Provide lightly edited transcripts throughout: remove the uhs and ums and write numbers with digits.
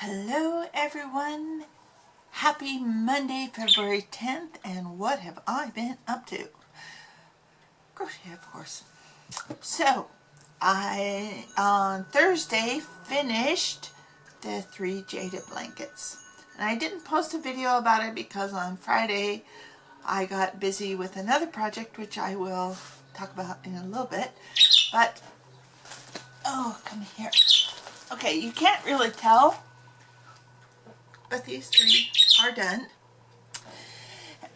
Hello everyone, happy Monday, February 10th, and what have I been up to? Crochet, of course. So, I on Thursday finished the 3 jaded blankets. And I didn't post a video about it because on Friday I got busy with another project which I will talk about in a little bit. But, oh, come here. Okay, you can't really tell, but these 3 are done,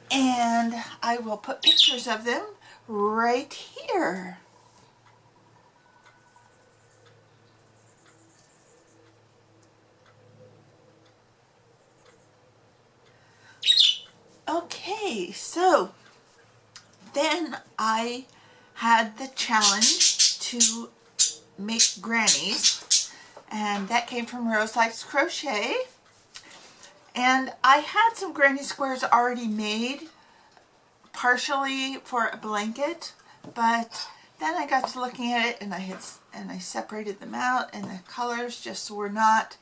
and I will put pictures of them right here. Okay, so then I had the challenge to make grannies, and that came from Rose Likes Crochet. And I had some granny squares already made, partially for a blanket, but then I got to looking at it and I separated them out, and the colors just were not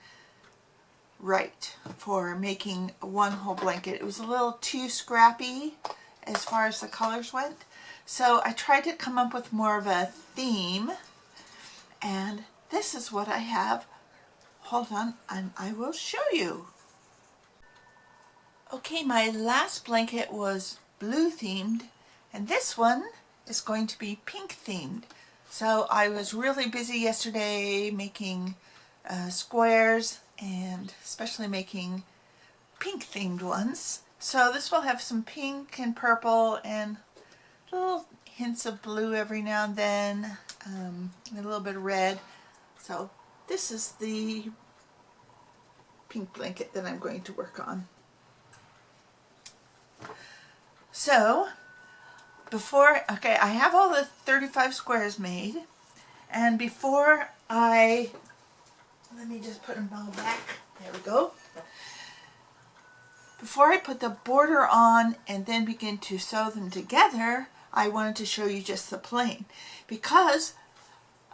right for making one whole blanket. It was a little too scrappy as far as the colors went. So I tried to come up with more of a theme, and this is what I have. Hold on, and I will show you. Okay, my last blanket was blue themed, and this one is going to be pink themed. So I was really busy yesterday making squares, and especially making pink themed ones. So this will have some pink and purple and little hints of blue every now and then, and a little bit of red. So this is the pink blanket that I'm going to work on. So, okay, I have all the 35 squares made, and before let me just put them all back, there we go. Before I put the border on and then begin to sew them together, I wanted to show you just the plain, because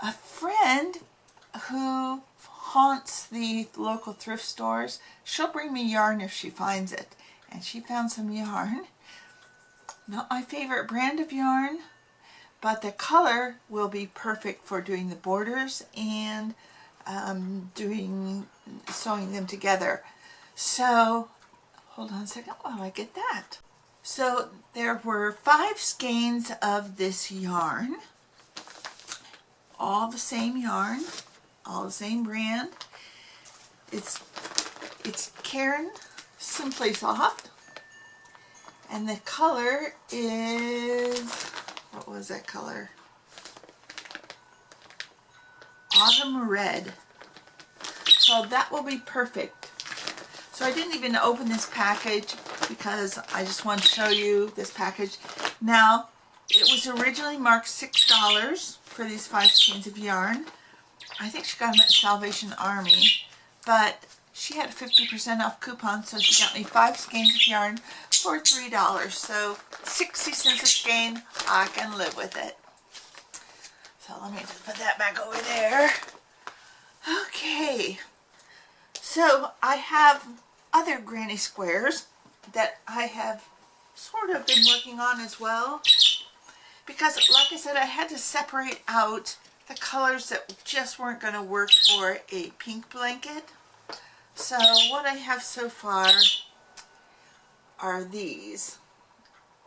a friend who haunts the local thrift stores, she'll bring me yarn if she finds it, and she found some yarn. Not my favorite brand of yarn, but the color will be perfect for doing the borders and sewing them together. So, hold on a second while I get that. So there were 5 skeins of this yarn, all the same yarn, all the same brand. It's Caron Simply Soft. And the color is, what was that color? Autumn Red. So that will be perfect. So I didn't even open this package because I just wanted to show you this package. Now, it was originally marked $6 for these 5 skeins of yarn. I think she got them at Salvation Army, but she had a 50% off coupon, so she got me 5 skeins of yarn for $3. So 60 cents a skein, I can live with it. So let me just put that back over there. Okay, so I have other granny squares that I have sort of been working on as well, because like I said, I had to separate out the colors that just weren't going to work for a pink blanket. So what I have so far are these,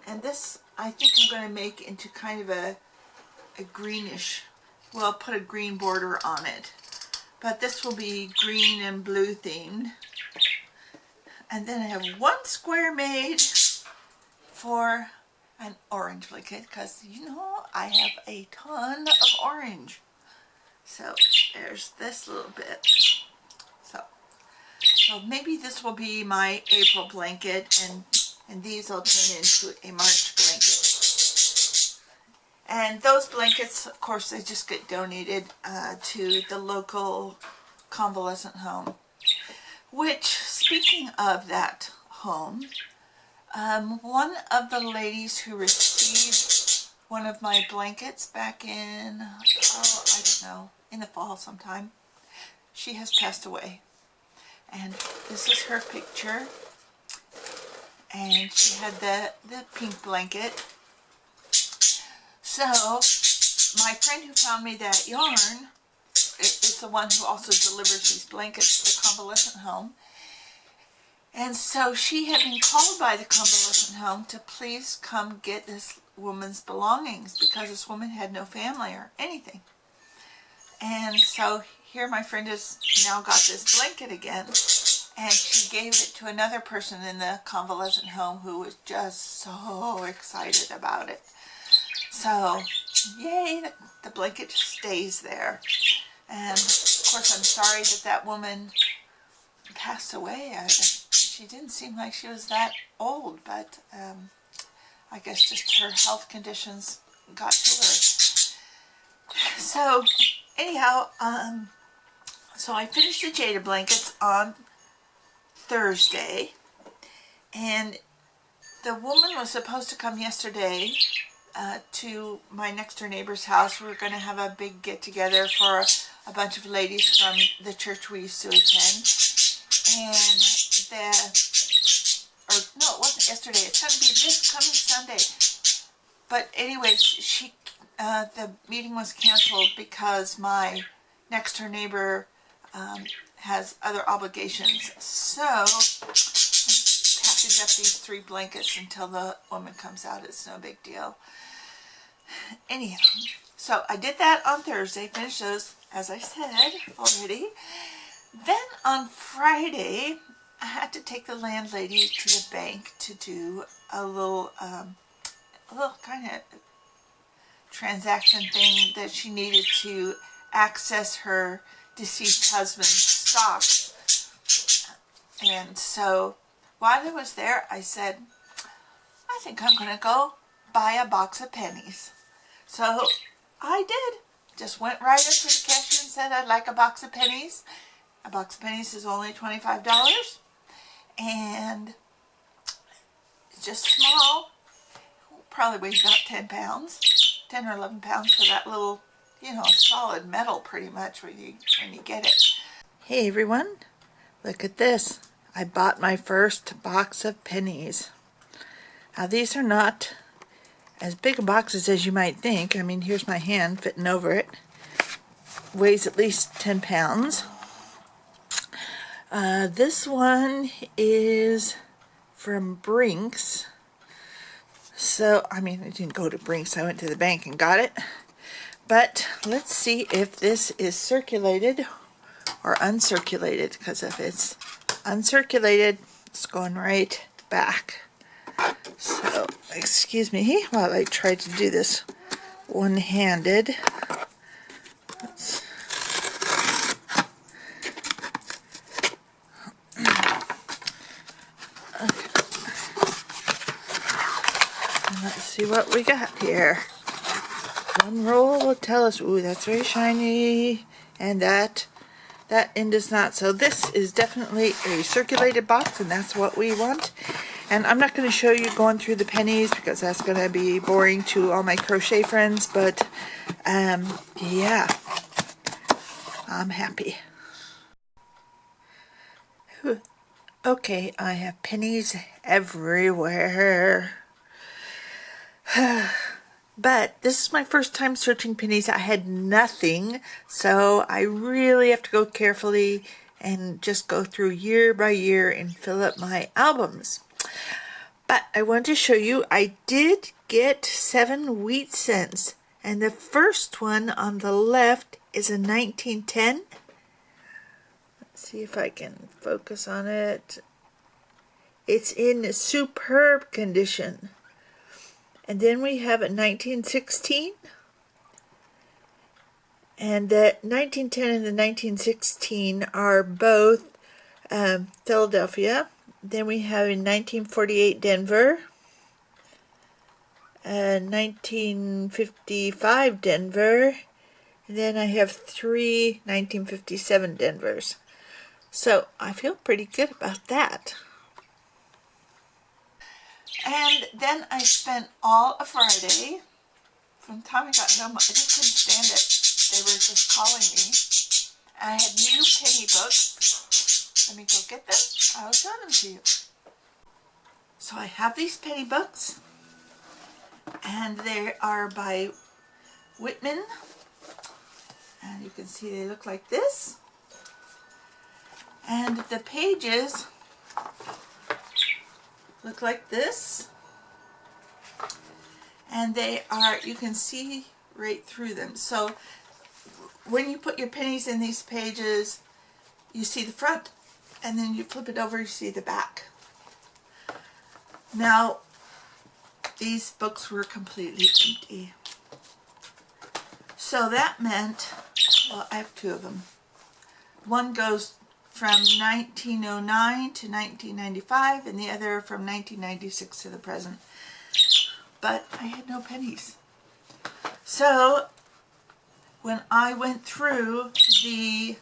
and this I think I'm going to make into kind of a greenish, well, put a green border on it, but this will be green and blue themed. And then I have 1 square made for an orange blanket, because you know I have a ton of orange. So there's this little bit. So maybe this will be my April blanket, and these I'll turn into a March blanket. And those blankets, of course, they just get donated to the local convalescent home. Which, speaking of that home, one of the ladies who received one of my blankets back in, oh, I don't know, in the fall sometime, she has passed away. And this is her picture. And she had the pink blanket. So my friend who found me that yarn is the one who also delivers these blankets to the convalescent home. And so she had been called by the convalescent home to please come get this woman's belongings because this woman had no family or anything. And so here my friend has now got this blanket again, and she gave it to another person in the convalescent home who was just so excited about it. So yay, the blanket just stays there. And of course I'm sorry that that woman passed away. She didn't seem like she was that old, but I guess just her health conditions got to her. So anyhow, so I finished the Jada blankets on Thursday, and the woman was supposed to come yesterday to my next door neighbor's house. We were going to have a big get-together for a bunch of ladies from the church we used to attend. And no, it wasn't yesterday. It's going to be this coming Sunday. But anyways, the meeting was canceled because my next door neighbor has other obligations. So I packaged up these 3 blankets until the woman comes out. It's no big deal. Anyhow, so I did that on Thursday, finished those, as I said already. Then on Friday, I had to take the landlady to the bank to do a little kind of transaction thing that she needed to access her deceased husband's stocks. And so while I was there, I said, I think I'm going to go buy a box of pennies. So I did. Just went right up to the cashier and said, I'd like a box of pennies. A box of pennies is only $25. And it's just small. Probably weighs about 10 pounds. 10 or 11 pounds for that little, solid metal pretty much when you get it. Hey everyone, look at this. I bought my first box of pennies. Now these are not as big a boxes as you might think. I mean, here's my hand fitting over it. Weighs at least 10 pounds. This one is from Brinks. So, I mean, I didn't go to Brinks. I went to the bank and got it. But let's see if this is circulated or uncirculated. Because if it's uncirculated, it's going right back. So, excuse me while I try to do this one-handed. Let's see what we got here. One roll will tell us, ooh, that's very shiny, and that end is not. So this is definitely a circulated box, and that's what we want. And I'm not going to show you going through the pennies because that's going to be boring to all my crochet friends, but yeah, I'm happy. Okay, I have pennies everywhere. But this is my first time searching pennies. I had nothing, so I really have to go carefully and just go through year by year and fill up my albums. But I want to show you, I did get 7 wheat cents, and the first one on the left is a 1910. Let's see if I can focus on it. It's in superb condition. And then we have a 1916, and the 1910 and the 1916 are both Philadelphia. Then we have a 1948 Denver, 1955 Denver, and then I have 3 1957 Denvers. So I feel pretty good about that. And then I spent all of Friday, from the time I got home, I just couldn't stand it. They were just calling me. I had new penny books, let me go get them. I'll show them to you. So I have these penny books, and they are by Whitman, and you can see they look like this, and the pages look like this, and they are, you can see right through them. So when you put your pennies in these pages, you see the front, and then you flip it over, you see the back. Now, these books were completely empty. So that meant, well, I have two of them. One goes from 1909 to 1995, and the other from 1996 to the present. But I had no pennies. So when I went through the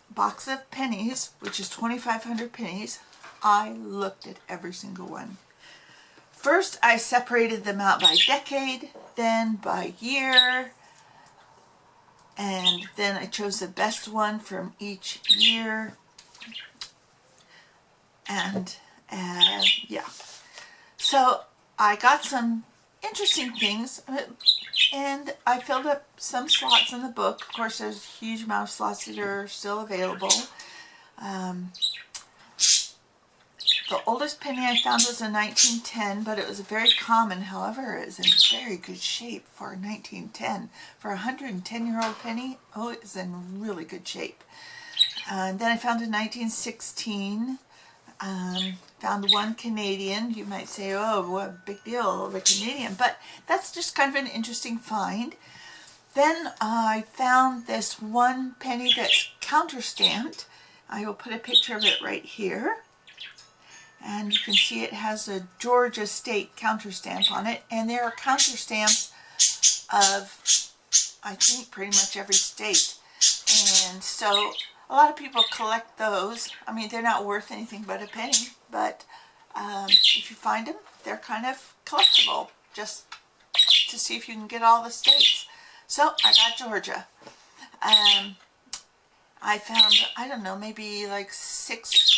box of pennies, which is 2,500 pennies, I looked at every single one. First, I separated them out by decade, then by year, and then I chose the best one from each year. And yeah. So I got some interesting things, and I filled up some slots in the book. Of course, there's a huge amount of slots that are still available. The oldest penny I found was in 1910, but it was very common. However, it was in very good shape for 1910. For a 110-year-old penny, oh, it was in really good shape. And then I found in 1916, found one Canadian. You might say, oh, what a big deal, the Canadian. But that's just kind of an interesting find. Then I found this one penny that's counterstamped. I will put a picture of it right here. And you can see it has a Georgia State counterstamp on it. And there are counterstamps of, I think, pretty much every state. And so a lot of people collect those. I mean, they're not worth anything but a penny. But if you find them, they're kind of collectible, just to see if you can get all the states. So I got Georgia. I found, I don't know, maybe like six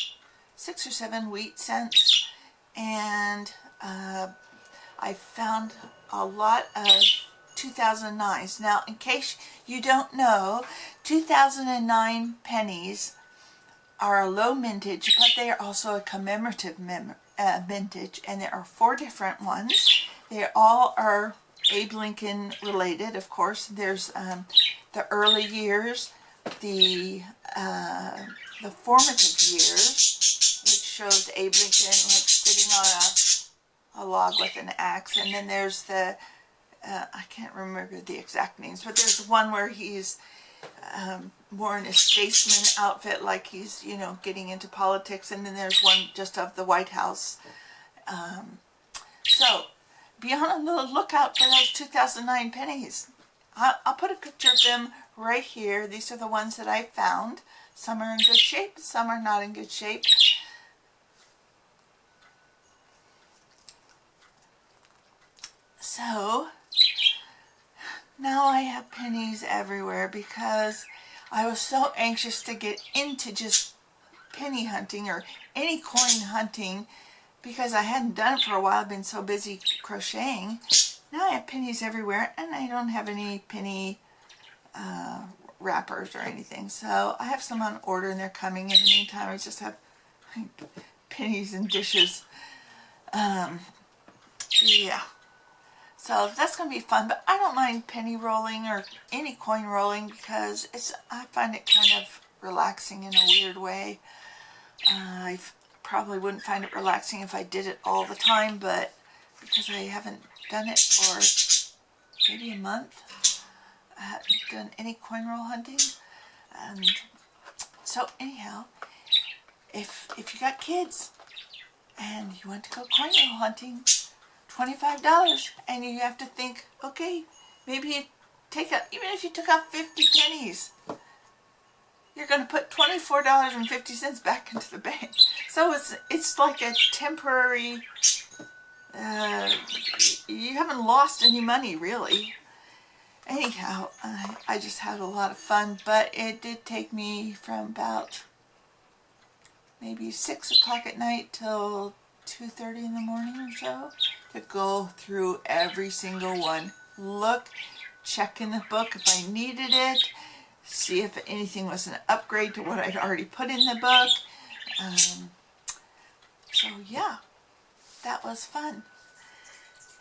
or seven wheat cents, and I found a lot of 2009s. Now, in case you don't know, 2009 pennies are a low mintage, but they are also a commemorative mintage, and there are 4 different ones. They all are Abe Lincoln related, of course. There's the early years, the formative years, which shows Abe Lincoln like sitting on a log with an axe, and then there's the I can't remember the exact names, but there's one where he's more in a statesman outfit, like he's, you know, getting into politics, and then there's one just of the White House. So be on the lookout for those 2009 pennies. I'll put a picture of them right here. These are the ones that I found. Some are in good shape, some are not in good shape. So now I have pennies everywhere because I was so anxious to get into just penny hunting or any coin hunting, because I hadn't done it for a while. I've been so busy crocheting. Now I have pennies everywhere, and I don't have any penny wrappers or anything. So I have some on order, and they're coming. In the meantime, I just have pennies and dishes. Yeah. So that's going to be fun, but I don't mind penny rolling or any coin rolling because I find it kind of relaxing in a weird way. I probably wouldn't find it relaxing if I did it all the time, but because I haven't done it for maybe a month, I haven't done any coin roll hunting. So anyhow, if you got kids and you want to go coin roll hunting, $25, and you have to think, okay, maybe you take out, even if you took out 50 pennies, you're going to put $24.50 back into the bank. So it's like a temporary, you haven't lost any money really. Anyhow, I just had a lot of fun, but it did take me from about maybe 6 o'clock at night till 2:30 in the morning or so to go through every single one. Look, check in the book if I needed it, see if anything was an upgrade to what I'd already put in the book. So yeah, that was fun.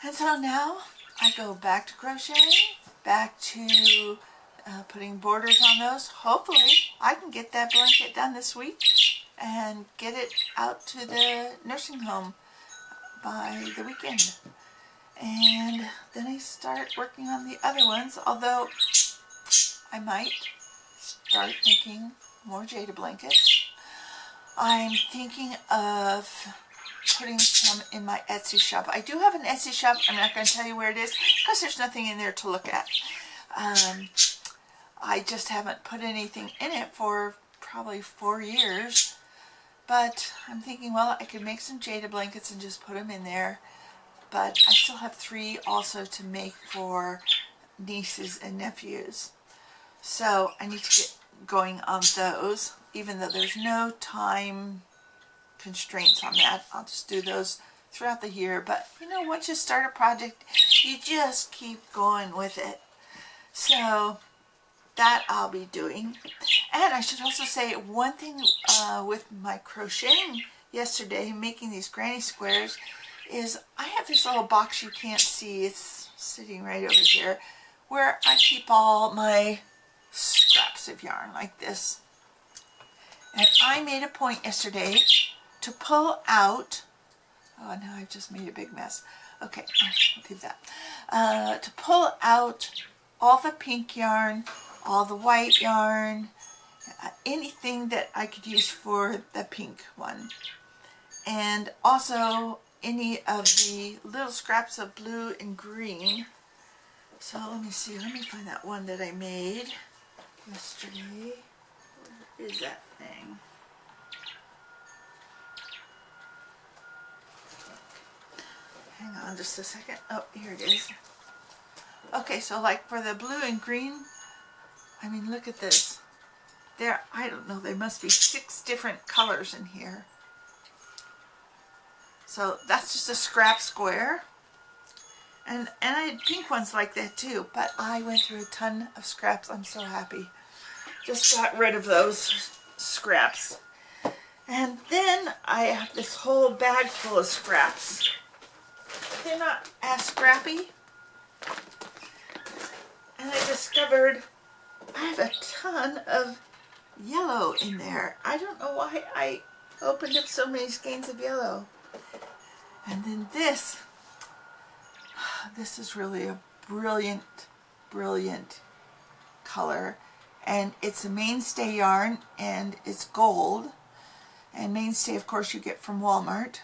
And so now I go back to crocheting, back to putting borders on those. Hopefully I can get that blanket done this week and get it out to the nursing home by the weekend. And then I start working on the other ones, although I might start making more Jada blankets. I'm thinking of putting some in my Etsy shop. I do have an Etsy shop. I'm not going to tell you where it is because there's nothing in there to look at. I just haven't put anything in it for probably 4 years. But I'm thinking, well, I could make some Jada blankets and just put them in there. But I still have 3 also to make for nieces and nephews. So I need to get going on those, even though there's no time constraints on that. I'll just do those throughout the year. But you know, once you start a project, you just keep going with it. So that I'll be doing. And I should also say one thing with my crocheting yesterday, making these granny squares, is I have this little box you can't see. It's sitting right over here, where I keep all my scraps of yarn like this. And I made a point yesterday to pull out, oh, now I've just made a big mess. Okay, I'll leave that. To pull out all the pink yarn, all the white yarn, anything that I could use for the pink one. And also any of the little scraps of blue and green. So let me see, let me find that one that I made yesterday. Where is that thing? Hang on just a second. Oh, here it is. Okay, so like for the blue and green, I mean, look at this. There, I don't know, there must be 6 different colors in here. So that's just a scrap square. And I had pink ones like that too, but I went through a ton of scraps. I'm so happy. Just got rid of those scraps. And then I have this whole bag full of scraps. They're not as scrappy. And I discovered I have a ton of yellow in there. I don't know why I opened up so many skeins of yellow. And then this is really a brilliant, brilliant color. And it's a Mainstay yarn, and it's gold. And Mainstay, of course, you get from Walmart.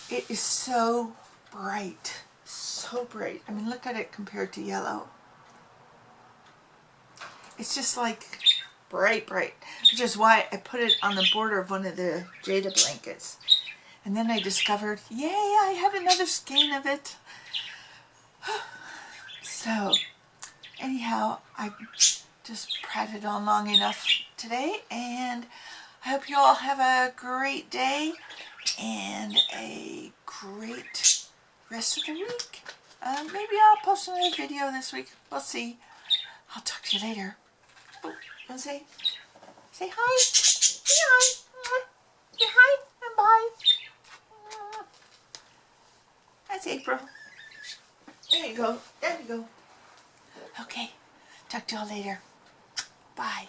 It is so bright, so bright. I mean, look at it compared to yellow. It's just like bright, bright, which is why I put it on the border of one of the Jada blankets. And then I discovered, yay, I had another skein of it. So, anyhow, I just pratted on long enough today, and I hope you all have a great day and a great rest of the week. Maybe I'll post another video this week. We'll see. I'll talk to you later. Oh, you want to say hi? Say hi. Say hi and bye. That's April. There you go. There you go. Okay. Talk to y'all later. Bye.